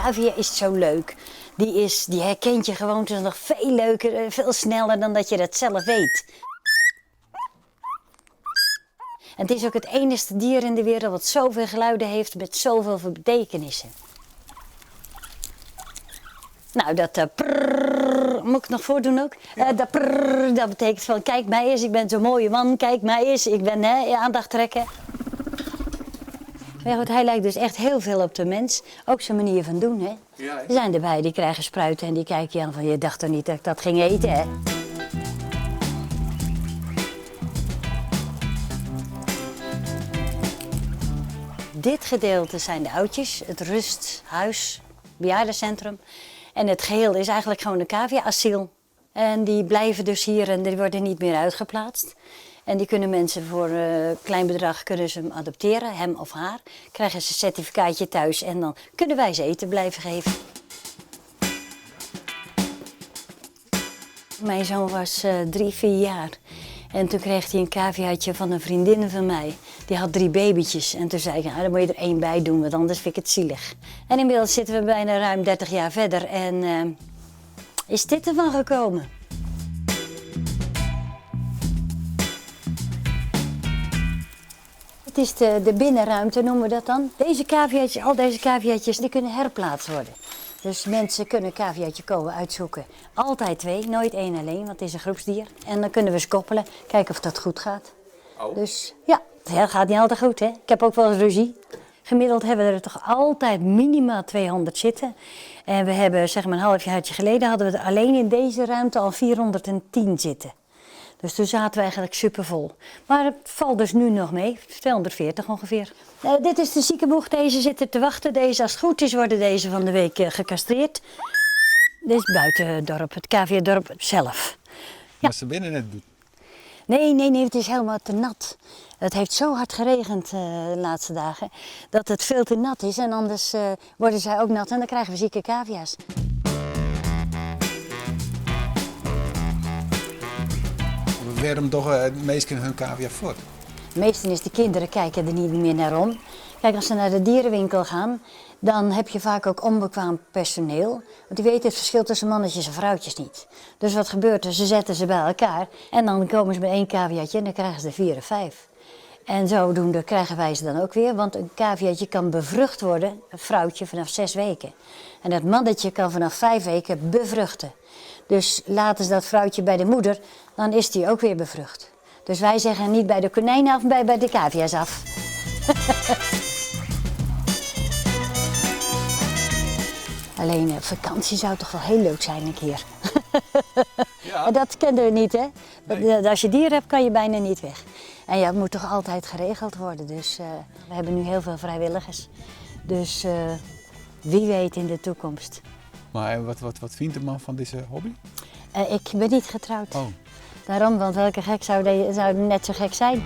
cavia is zo leuk. Die herkent je gewoontes nog veel leuker, veel sneller dan dat je dat zelf weet. En het is ook het enige dier in de wereld wat zoveel geluiden heeft met zoveel betekenissen. Nou, dat prrrr, moet ik nog voordoen ook? Ja. Dat prrrr, dat betekent van kijk mij eens, ik ben zo'n mooie man, kijk mij eens, ik ben aandacht trekken. Maar ja, goed, hij lijkt dus echt heel veel op de mens, ook zijn manier van doen. Hè? Ja, Er zijn erbij die krijgen spruiten en die kijken je aan van je dacht toch niet dat ik dat ging eten, hè? Dit gedeelte zijn de oudjes, het rusthuis, bejaardencentrum. En het geheel is eigenlijk gewoon een cavia-asiel. En die blijven dus hier en die worden niet meer uitgeplaatst. En die kunnen mensen voor een klein bedrag kunnen ze hem adopteren, hem of haar. Krijgen ze een certificaatje thuis en dan kunnen wij ze eten blijven geven. Mijn zoon was 3, 4 jaar. En toen kreeg hij een caviaatje van een vriendin van mij. Die had 3 babytjes. En toen zei ik, nou, dan moet je er 1 bij doen, want anders vind ik het zielig. En inmiddels zitten we bijna ruim 30 jaar verder en is dit ervan gekomen. Het is de binnenruimte, noemen we dat dan. Deze caviaatjes, al deze caviaatjes, die kunnen herplaatst worden. Dus mensen kunnen een caviaatje komen uitzoeken. Altijd 2, nooit 1 alleen, want het is een groepsdier. En dan kunnen we ze koppelen, kijken of dat goed gaat. Oh. Dus ja, het gaat niet altijd goed, hè. Ik heb ook wel eens ruzie. Gemiddeld hebben we er toch altijd minimaal 200 zitten. En we hebben, zeg maar een halfjaartje geleden, hadden we er alleen in deze ruimte al 410 zitten. Dus toen zaten we eigenlijk supervol. Maar het valt dus nu nog mee, 240 ongeveer. Dit is de ziekenboeg, deze zit er te wachten. Deze, als het goed is, worden deze van de week gecastreerd. Dit is buiten het dorp, het caviadorp zelf. Maar ze binnen het doet. Nee, het is helemaal te nat. Het heeft zo hard geregend de laatste dagen, dat het veel te nat is. En anders worden zij ook nat en dan krijgen we zieke cavia's. Waarom toch de meesten hun cavia voort? Meestal is de kinderen kijken er niet meer naar om. Kijk, als ze naar de dierenwinkel gaan, dan heb je vaak ook onbekwaam personeel. Want die weten het verschil tussen mannetjes en vrouwtjes niet. Dus wat gebeurt er? Ze zetten ze bij elkaar en dan komen ze met 1 caviatje en dan krijgen ze er 4 of 5. En zodoende krijgen wij ze dan ook weer, want een caviatje kan bevrucht worden, een vrouwtje vanaf 6 weken. En dat mannetje kan vanaf 5 weken bevruchten. Dus laten ze dat vrouwtje bij de moeder, dan is die ook weer bevrucht. Dus wij zeggen niet bij de konijnen af, bij de cavia's af. Alleen vakantie zou toch wel heel leuk zijn een keer. Ja. Dat kenden we niet, hè? Nee. Als je dier hebt, kan je bijna niet weg. En ja, het moet toch altijd geregeld worden. Dus we hebben nu heel veel vrijwilligers. Dus wie weet in de toekomst. Maar wat vindt de man van deze hobby? Ik ben niet getrouwd. Oh. Daarom, want welke gek zou net zo gek zijn?